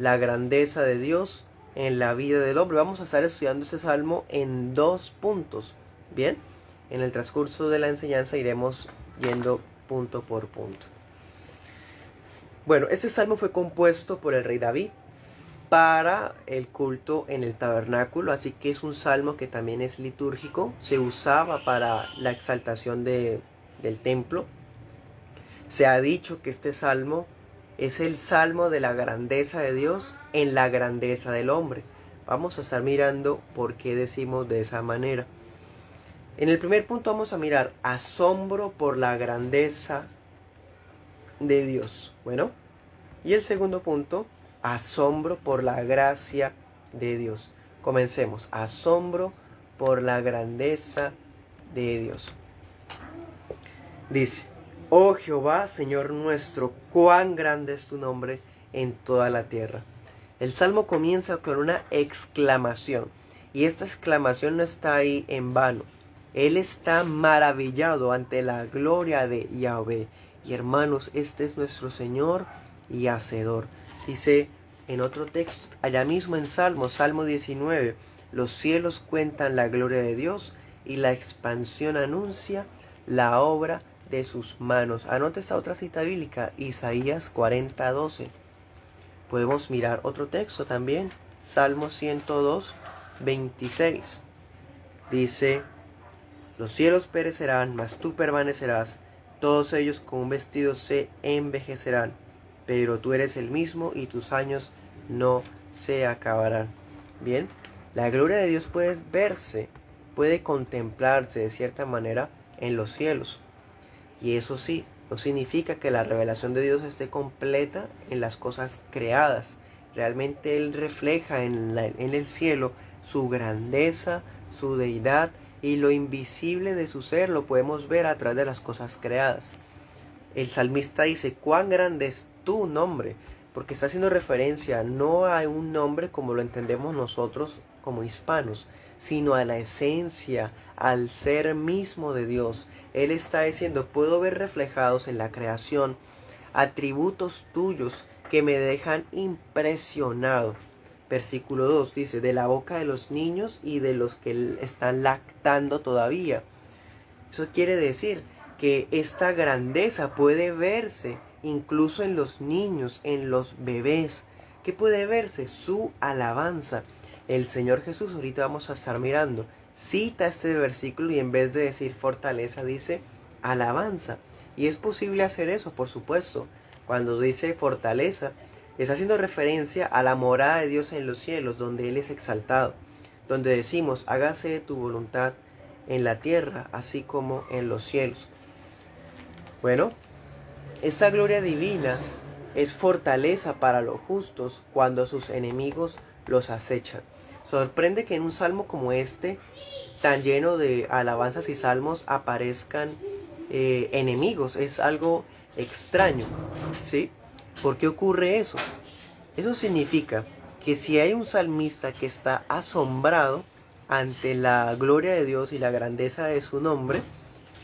la grandeza de Dios en la vida del hombre. Vamos a estar estudiando este salmo en 2 puntos. Bien, en el transcurso de la enseñanza iremos yendo punto por punto. Bueno, este salmo fue compuesto por el rey David para el culto en el tabernáculo, así que es un salmo que también es litúrgico, se usaba para la exaltación del templo. Se ha dicho que este salmo es el salmo de la grandeza de Dios en la grandeza del hombre. Vamos a estar mirando por qué decimos de esa manera. En el primer punto vamos a mirar asombro por la grandeza de Dios. Bueno, y el segundo punto, asombro por la gracia de Dios. Comencemos. Asombro por la grandeza de Dios. Dice: oh Jehová, Señor nuestro, cuán grande es tu nombre en toda la tierra. El salmo comienza con una exclamación, y esta exclamación no está ahí en vano. Él está maravillado ante la gloria de Yahvé. Y hermanos, este es nuestro Señor y Hacedor. Dice en otro texto, allá mismo en Salmo 19, los cielos cuentan la gloria de Dios y la expansión anuncia la obra de sus manos. Anota esta otra cita bíblica, Isaías 40:12. Podemos mirar otro texto también, Salmo 102:26. Dice: los cielos perecerán, mas tú permanecerás, todos ellos con un vestido se envejecerán, pero tú eres el mismo y tus años no se acabarán. Bien, la gloria de Dios puede verse, puede contemplarse de cierta manera en los cielos. Y eso sí, no significa que la revelación de Dios esté completa en las cosas creadas. Realmente Él refleja en el cielo su grandeza, su deidad, y lo invisible de su ser lo podemos ver a través de las cosas creadas. El salmista dice: cuán grande es tu nombre, porque está haciendo referencia no a un nombre como lo entendemos nosotros como hispanos, sino a la esencia, al ser mismo de Dios. Él está diciendo: puedo ver reflejados en la creación atributos tuyos que me dejan impresionado. Versículo 2 dice: de la boca de los niños y de los que están lactando todavía. Eso quiere decir que esta grandeza puede verse incluso en los niños, en los bebés. ¿Qué puede verse? Su alabanza. El Señor Jesús, ahorita vamos a estar mirando, cita este versículo y en vez de decir fortaleza dice alabanza. Y es posible hacer eso, por supuesto. Cuando dice fortaleza, está haciendo referencia a la morada de Dios en los cielos, donde Él es exaltado, donde decimos: hágase tu voluntad en la tierra, así como en los cielos. Bueno, esta gloria divina es fortaleza para los justos cuando sus enemigos los acechan. Sorprende que en un salmo como este, tan lleno de alabanzas y salmos, aparezcan enemigos. Es algo extraño, ¿sí? ¿Por qué ocurre eso? Eso significa que si hay un salmista que está asombrado ante la gloria de Dios y la grandeza de su nombre,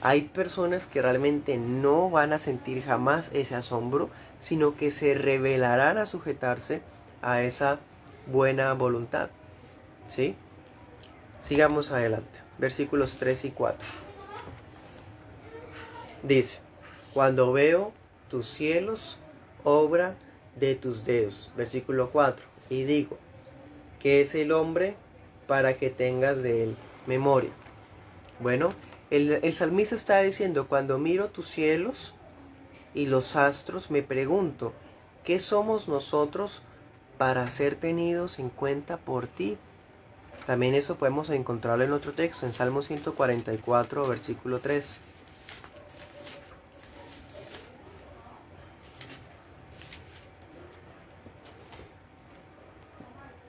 hay personas que realmente no van a sentir jamás ese asombro, sino que se revelarán a sujetarse a esa buena voluntad. ¿Sí? Sigamos adelante. Versículos 3 y 4. Dice: cuando veo tus cielos, obra de tus dedos. Versículo 4. Y digo: ¿qué es el hombre para que tengas de él memoria? Bueno, el salmista está diciendo: cuando miro tus cielos y los astros, me pregunto, ¿qué somos nosotros para ser tenidos en cuenta por ti? También eso podemos encontrarlo en otro texto, en Salmo 144, versículo 3.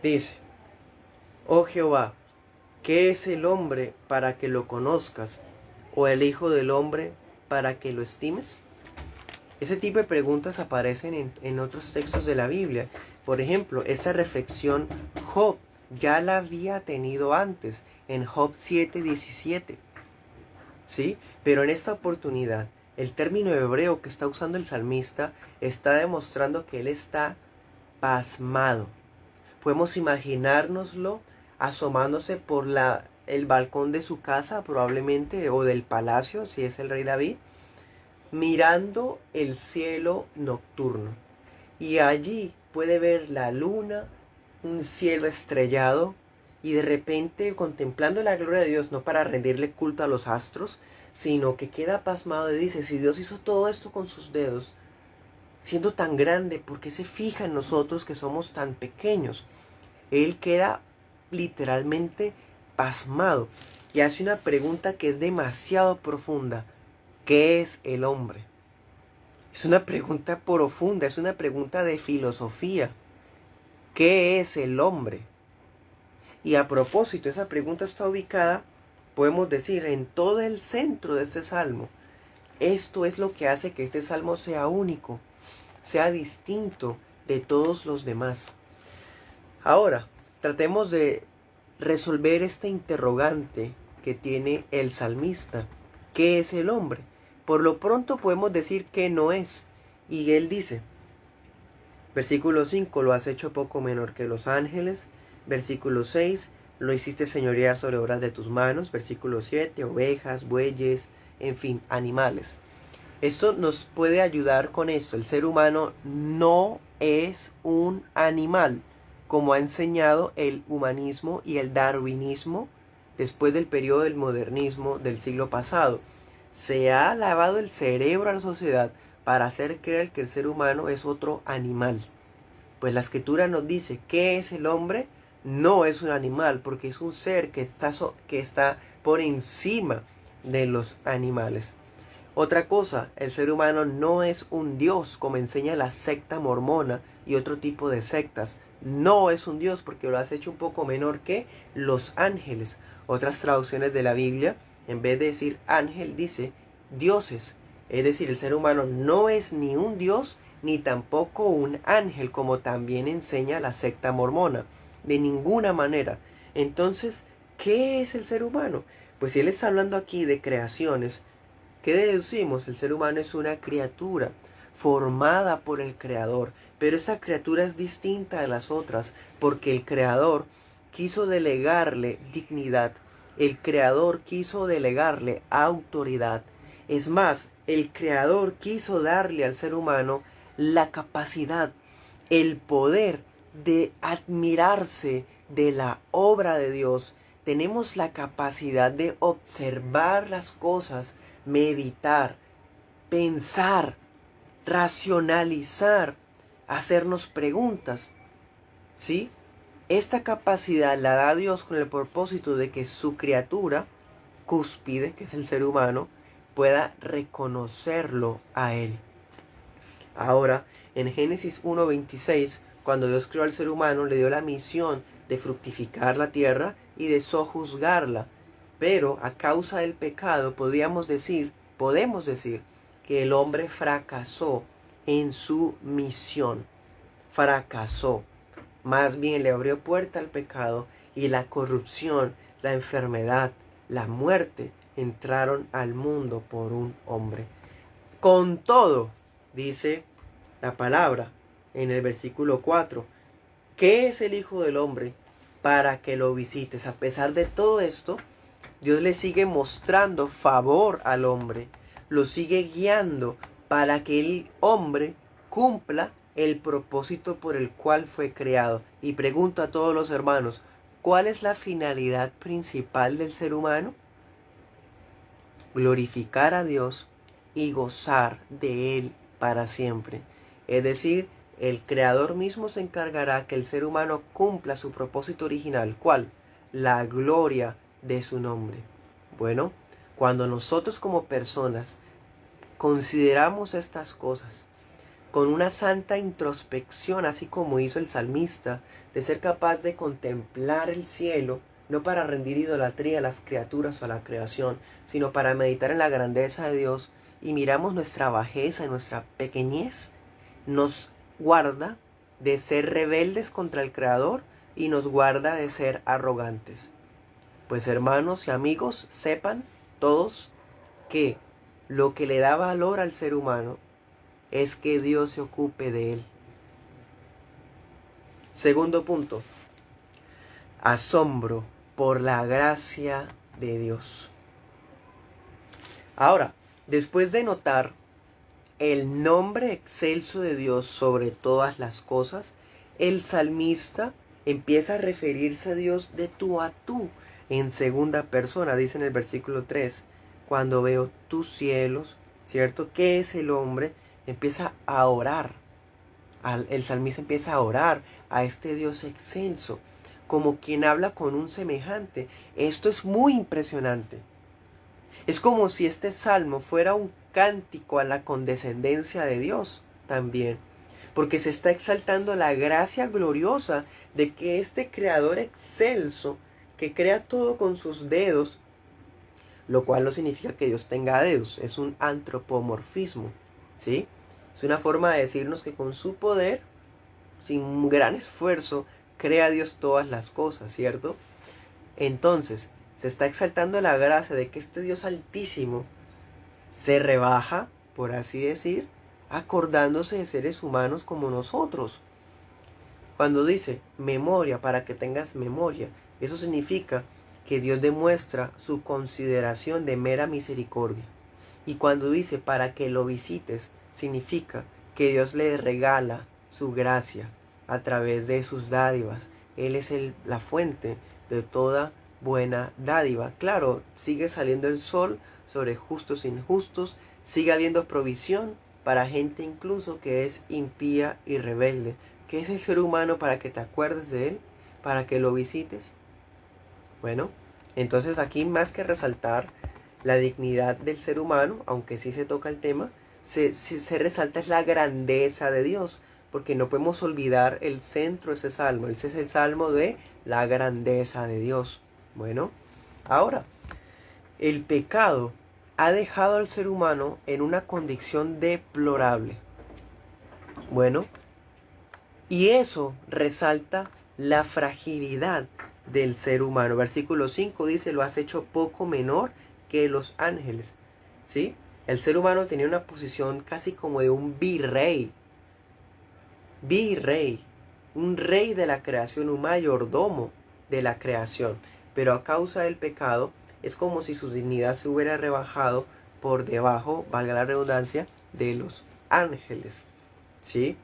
Dice: oh Jehová, ¿qué es el hombre para que lo conozcas? ¿O el hijo del hombre para que lo estimes? Ese tipo de preguntas aparecen en otros textos de la Biblia. Por ejemplo, esa reflexión Job ya la había tenido antes, en Job 7:17. ¿Sí? Pero en esta oportunidad, el término hebreo que está usando el salmista está demostrando que él está pasmado. Podemos imaginárnoslo asomándose por el balcón de su casa, probablemente, o del palacio, si es el rey David, mirando el cielo nocturno. Y allí puede ver la luna, un cielo estrellado, y de repente contemplando la gloria de Dios, no para rendirle culto a los astros, sino que queda pasmado y dice, si Dios hizo todo esto con sus dedos, siendo tan grande, ¿por qué se fija en nosotros que somos tan pequeños? Él queda literalmente pasmado y hace una pregunta que es demasiado profunda. ¿Qué es el hombre? Es una pregunta profunda, es una pregunta de filosofía. ¿Qué es el hombre? Y a propósito, esa pregunta está ubicada, podemos decir, en todo el centro de este salmo. Esto es lo que hace que este salmo sea único, sea distinto de todos los demás. Ahora, tratemos de resolver este interrogante que tiene el salmista. ¿Qué es el hombre? Por lo pronto podemos decir que no es. Y él dice, versículo 5, lo has hecho poco menor que los ángeles. Versículo 6, lo hiciste señorear sobre obras de tus manos. Versículo 7, ovejas, bueyes, en fin, animales. Esto nos puede ayudar con esto. El ser humano no es un animal, como ha enseñado el humanismo y el darwinismo después del periodo del modernismo del siglo pasado. Se ha lavado el cerebro a la sociedad para hacer creer que el ser humano es otro animal. Pues la escritura nos dice, ¿qué es el hombre? No es un animal, porque es un ser que está por encima de los animales. Otra cosa, el ser humano no es un dios, como enseña la secta mormona y otro tipo de sectas. No es un dios porque lo has hecho un poco menor que los ángeles. Otras traducciones de la Biblia, en vez de decir ángel, dice dioses. Es decir, el ser humano no es ni un dios ni tampoco un ángel, como también enseña la secta mormona. De ninguna manera. Entonces, ¿qué es el ser humano? Pues si él está hablando aquí de creaciones, ¿qué deducimos? El ser humano es una criatura formada por el Creador, pero esa criatura es distinta de las otras porque el Creador quiso delegarle dignidad, el Creador quiso delegarle autoridad. Es más, el Creador quiso darle al ser humano la capacidad, el poder de admirarse de la obra de Dios. Tenemos la capacidad de observar las cosas, meditar, pensar, racionalizar, hacernos preguntas, ¿sí? Esta capacidad la da Dios con el propósito de que su criatura cúspide, que es el ser humano, pueda reconocerlo a Él. Ahora, en Génesis 1:26, cuando Dios creó al ser humano, le dio la misión de fructificar la tierra y de sojuzgarla. Pero a causa del pecado podemos decir que el hombre fracasó en su misión. Fracasó. Más bien le abrió puerta al pecado y la corrupción, la enfermedad, la muerte entraron al mundo por un hombre. Con todo, dice la palabra en el versículo 4, ¿qué es el Hijo del Hombre para que lo visites? A pesar de todo esto, Dios le sigue mostrando favor al hombre, lo sigue guiando para que el hombre cumpla el propósito por el cual fue creado. Y pregunto a todos los hermanos, ¿cuál es la finalidad principal del ser humano? Glorificar a Dios y gozar de Él para siempre. Es decir, el Creador mismo se encargará que el ser humano cumpla su propósito original. ¿Cuál? La gloria de su nombre. Bueno, cuando nosotros como personas consideramos estas cosas con una santa introspección, así como hizo el salmista, de ser capaz de contemplar el cielo, no para rendir idolatría a las criaturas o a la creación, sino para meditar en la grandeza de Dios, y miramos nuestra bajeza y nuestra pequeñez, nos guarda de ser rebeldes contra el Creador y nos guarda de ser arrogantes. Pues hermanos y amigos, sepan todos que lo que le da valor al ser humano es que Dios se ocupe de él. Segundo punto, asombro por la gracia de Dios. Ahora, después de notar el nombre excelso de Dios sobre todas las cosas, el salmista empieza a referirse a Dios de tú a tú, en segunda persona. Dice en el versículo 3, cuando veo tus cielos, ¿cierto? ¿Qué es el hombre? Empieza a orar. El salmista empieza a orar a este Dios excelso, como quien habla con un semejante. Esto es muy impresionante. Es como si este salmo fuera un cántico a la condescendencia de Dios también, porque se está exaltando la gracia gloriosa de que este creador excelso, que crea todo con sus dedos, lo cual no significa que Dios tenga dedos, es un antropomorfismo, ¿sí? Es una forma de decirnos que con su poder, sin un gran esfuerzo, crea Dios todas las cosas, ¿cierto? Entonces, se está exaltando la gracia de que este Dios altísimo se rebaja, por así decir, acordándose de seres humanos como nosotros. Cuando dice memoria, para que tengas memoria, eso significa que Dios demuestra su consideración de mera misericordia. Y cuando dice para que lo visites, significa que Dios le regala su gracia a través de sus dádivas. Él es la fuente de toda buena dádiva. Claro, sigue saliendo el sol sobre justos e injustos, sigue habiendo provisión para gente incluso que es impía y rebelde. ¿Qué es el ser humano para que te acuerdes de él? ¿Para que lo visites? Bueno, entonces aquí más que resaltar la dignidad del ser humano, aunque sí se toca el tema, se resalta es la grandeza de Dios, porque no podemos olvidar el centro de ese salmo. Ese es el salmo de la grandeza de Dios. Bueno, ahora, el pecado ha dejado al ser humano en una condición deplorable. Bueno, y eso resalta la fragilidad del ser humano. Versículo 5 dice, lo has hecho poco menor que los ángeles. ¿Sí? El ser humano tenía una posición casi como de un virrey. Virrey. Un rey de la creación, un mayordomo de la creación. Pero a causa del pecado es como si su dignidad se hubiera rebajado por debajo, valga la redundancia, de los ángeles. ¿Sí?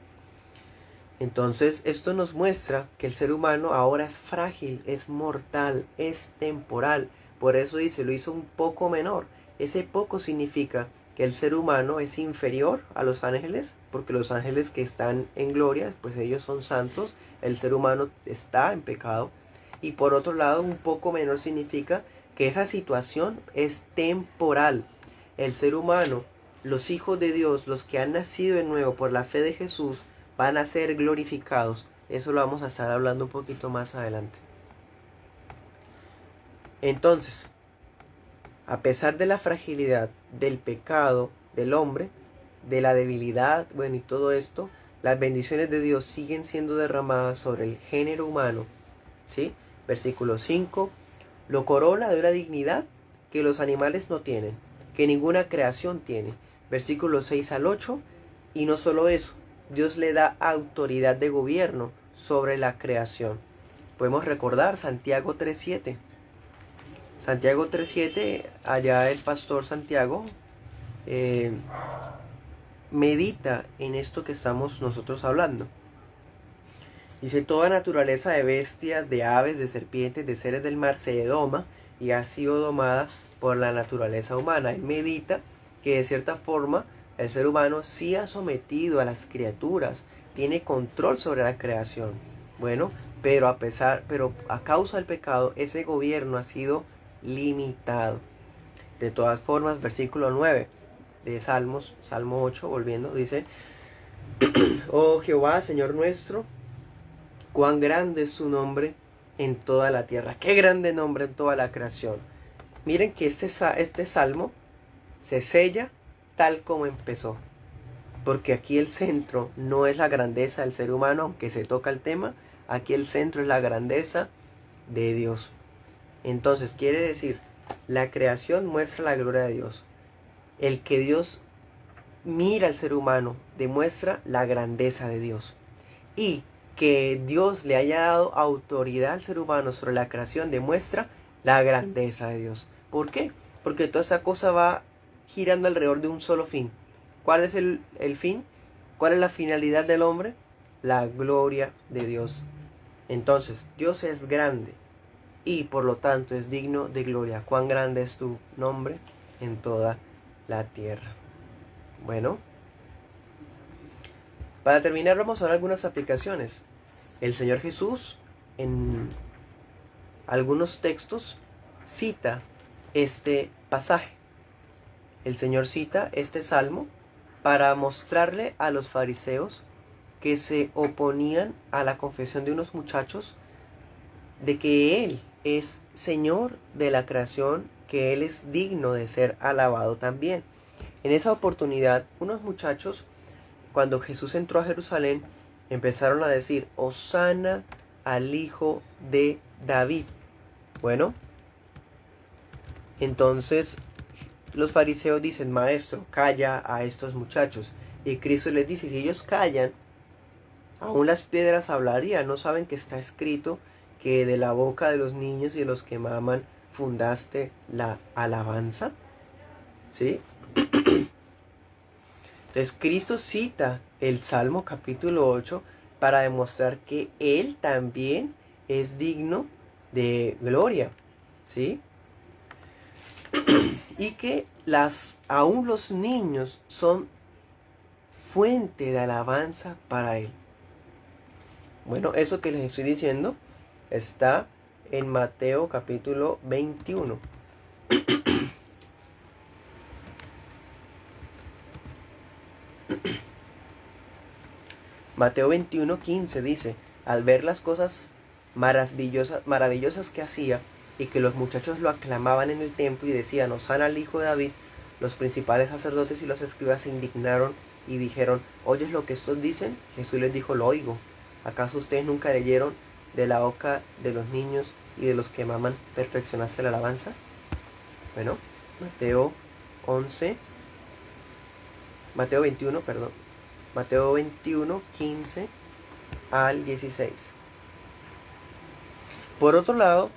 Entonces esto nos muestra que el ser humano ahora es frágil, es mortal, es temporal. Por eso dice, lo hizo un poco menor. Ese poco significa que el ser humano es inferior a los ángeles, porque los ángeles que están en gloria, pues ellos son santos, el ser humano está en pecado. Y por otro lado, un poco menor significa que esa situación es temporal. El ser humano, los hijos de Dios, los que han nacido de nuevo por la fe de Jesús, van a ser glorificados. Eso lo vamos a estar hablando un poquito más adelante. Entonces, a pesar de la fragilidad del pecado del hombre, de la debilidad, bueno, y todo esto, las bendiciones de Dios siguen siendo derramadas sobre el género humano. ¿Sí? Versículo 5, lo corona de una dignidad que los animales no tienen, que ninguna creación tiene. Versículo 6 al 8, y no solo eso, Dios le da autoridad de gobierno sobre la creación. Podemos recordar Santiago 3.7. Santiago 3.7, allá el pastor Santiago medita en esto que estamos nosotros hablando. Dice, toda naturaleza de bestias, de aves, de serpientes, de seres del mar se doma y ha sido domada por la naturaleza humana. Él medita que de cierta forma el ser humano sí ha sometido a las criaturas, tiene control sobre la creación. Bueno, pero a causa del pecado, ese gobierno ha sido limitado. De todas formas, versículo 9 de Salmos, Salmo 8, volviendo, dice, oh Jehová, Señor nuestro, cuán grande es su nombre en toda la tierra. Qué grande nombre en toda la creación. Miren que este salmo se sella tal como empezó. Porque aquí el centro no es la grandeza del ser humano, aunque se toca el tema. Aquí el centro es la grandeza de Dios. Entonces quiere decir, la creación muestra la gloria de Dios. El que Dios mira al ser humano demuestra la grandeza de Dios. Y que Dios le haya dado autoridad al ser humano sobre la creación demuestra la grandeza de Dios. ¿Por qué? Porque toda esa cosa va girando alrededor de un solo fin. ¿Cuál es el fin? ¿Cuál es la finalidad del hombre? La gloria de Dios. Entonces, Dios es grande y por lo tanto es digno de gloria. ¿Cuán grande es tu nombre en toda la tierra? Bueno, para terminar vamos a ver algunas aplicaciones. El Señor Jesús en algunos textos cita este pasaje. El Señor cita este salmo para mostrarle a los fariseos que se oponían a la confesión de unos muchachos de que Él es Señor de la creación, que Él es digno de ser alabado también. En esa oportunidad, unos muchachos, cuando Jesús entró a Jerusalén, empezaron a decir: Hosana al Hijo de David. Bueno, entonces los fariseos dicen: Maestro, calla a estos muchachos. Y Cristo les dice: si ellos callan, aún las piedras hablarían. ¿No saben que está escrito que de la boca de los niños y de los que maman fundaste la alabanza? ¿Sí? Entonces Cristo cita el Salmo capítulo 8 para demostrar que Él también es digno de gloria, ¿sí? Y que aún los niños son fuente de alabanza para Él. Bueno, eso que les estoy diciendo está en Mateo capítulo 21. Mateo 21:15 dice: al ver las cosas maravillosas que hacía y que los muchachos lo aclamaban en el templo y decían: Hosana al Hijo de David, los principales sacerdotes y los escribas se indignaron y dijeron: ¿oyes lo que estos dicen? Jesús les dijo: lo oigo. ¿Acaso ustedes nunca leyeron: de la boca de los niños y de los que maman perfeccionaste la alabanza? Bueno, Mateo 21, 15 al 16. Por otro lado,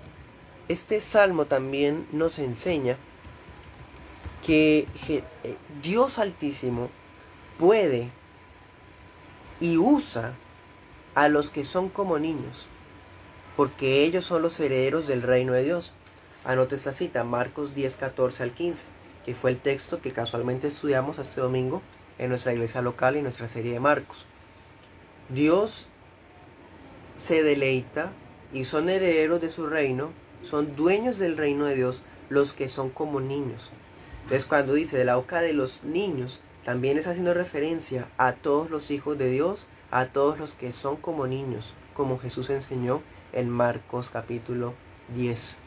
este salmo también nos enseña que Dios Altísimo puede y usa a los que son como niños, porque ellos son los herederos del reino de Dios. Anote esta cita, Marcos 10, 14 al 15, que fue el texto que casualmente estudiamos este domingo en nuestra iglesia local y nuestra serie de Marcos. Dios se deleita y son herederos de su reino, son dueños del reino de Dios los que son como niños. Entonces cuando dice de la boca de los niños, también está haciendo referencia a todos los hijos de Dios, a todos los que son como niños, como Jesús enseñó en Marcos capítulo 10.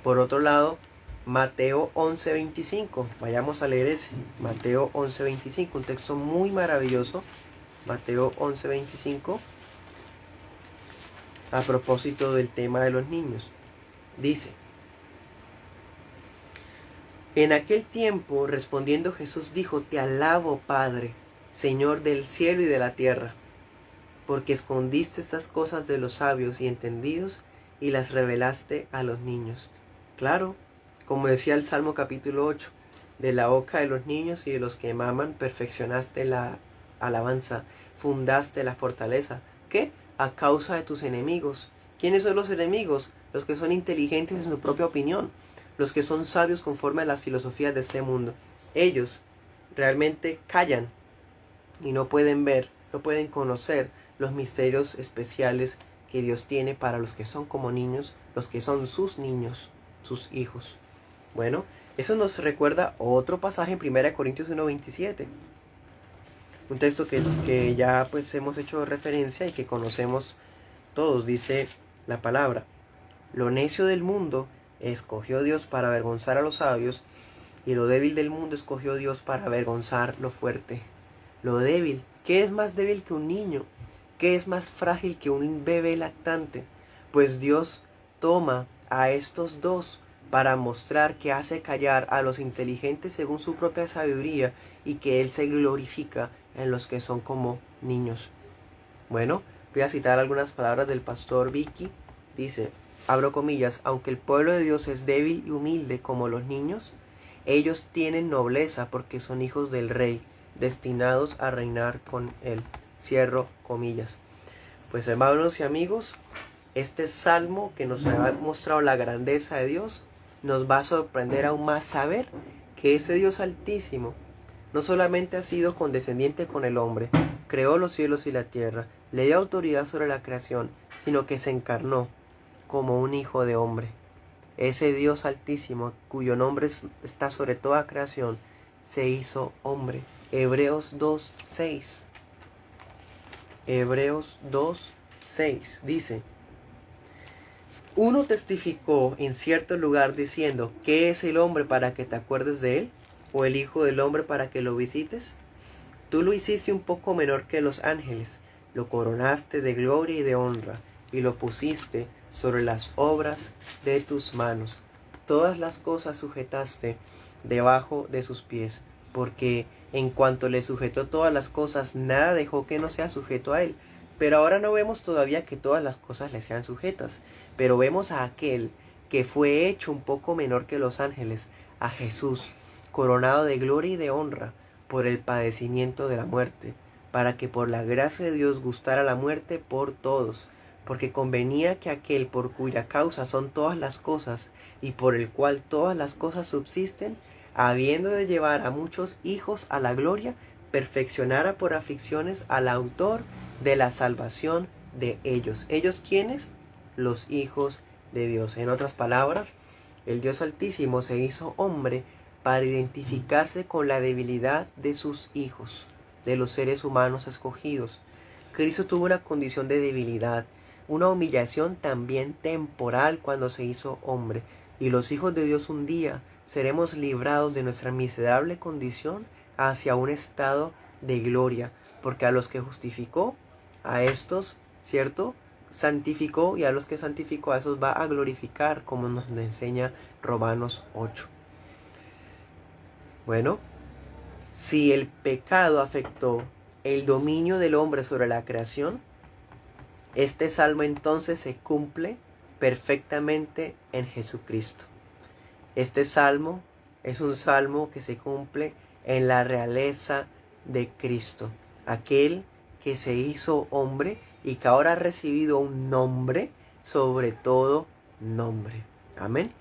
Por otro lado, Mateo 11:25, vayamos a leer ese, Mateo 11:25, un texto muy maravilloso, Mateo 11:25, a propósito del tema de los niños. Dice: en aquel tiempo, respondiendo Jesús, dijo: te alabo, Padre, Señor del cielo y de la tierra, porque escondiste estas cosas de los sabios y entendidos y las revelaste a los niños. Claro, como decía el Salmo capítulo 8, de la boca de los niños y de los que maman perfeccionaste la alabanza, fundaste la fortaleza. ¿Qué? A causa de tus enemigos. ¿Quiénes son los enemigos? Los que son inteligentes en su propia opinión, los que son sabios conforme a las filosofías de este mundo. Ellos realmente callan y no pueden ver, no pueden conocer los misterios especiales que Dios tiene para los que son como niños, los que son sus niños, sus hijos. Bueno, eso nos recuerda otro pasaje en 1 Corintios 1:27. Un texto que ya pues hemos hecho referencia y que conocemos todos. Dice la palabra: lo necio del mundo escogió Dios para avergonzar a los sabios, y lo débil del mundo escogió Dios para avergonzar lo fuerte. Lo débil. ¿Qué es más débil que un niño? ¿Qué es más frágil que un bebé lactante? Pues Dios toma a estos dos para mostrar que hace callar a los inteligentes según su propia sabiduría y que Él se glorifica en los que son como niños. Bueno, Voy a citar algunas palabras del pastor Vicky. Dice, abro comillas, aunque el pueblo de Dios es débil y humilde como los niños, ellos tienen nobleza porque son hijos del Rey, destinados a reinar con él. Cierro comillas. Pues hermanos y amigos, este salmo que nos ha mostrado la grandeza de Dios, nos va a sorprender aún más saber que ese Dios altísimo no solamente ha sido condescendiente con el hombre, creó los cielos y la tierra, le dio autoridad sobre la creación, sino que se encarnó como un hijo de hombre. Ese Dios altísimo, cuyo nombre está sobre toda creación, se hizo hombre. Hebreos 2:6. Hebreos 2:6 dice, uno testificó en cierto lugar diciendo, ¿qué es el hombre para que te acuerdes de él? ¿O el hijo del hombre para que lo visites? Tú lo hiciste un poco menor que los ángeles, lo coronaste de gloria y de honra, y lo pusiste sobre las obras de tus manos. Todas las cosas sujetaste debajo de sus pies, porque en cuanto le sujetó todas las cosas, nada dejó que no sea sujeto a él. Pero ahora no vemos todavía que todas las cosas le sean sujetas, pero vemos a aquel que fue hecho un poco menor que los ángeles, a Jesús, coronado de gloria y de honra por el padecimiento de la muerte, para que por la gracia de Dios gustara la muerte por todos, porque convenía que aquel por cuya causa son todas las cosas, y por el cual todas las cosas subsisten, habiendo de llevar a muchos hijos a la gloria, perfeccionara por aflicciones al autor de la salvación de ellos. ¿Ellos quiénes? Los hijos de Dios. En otras palabras, el Dios Altísimo se hizo hombre para identificarse con la debilidad de sus hijos, de los seres humanos escogidos. Cristo tuvo una condición de debilidad, una humillación también temporal cuando se hizo hombre, y los hijos de Dios un día seremos librados de nuestra miserable condición hacia un estado de gloria, porque a los que justificó, a estos, ¿cierto?, santificó, y a los que santificó, a esos va a glorificar, como nos enseña Romanos 8. Bueno, si el pecado afectó el dominio del hombre sobre la creación, este salmo entonces se cumple perfectamente en Jesucristo. Este salmo es un salmo que se cumple en la realeza de Cristo, aquel que se hizo hombre y que ahora ha recibido un nombre sobre todo nombre. Amén.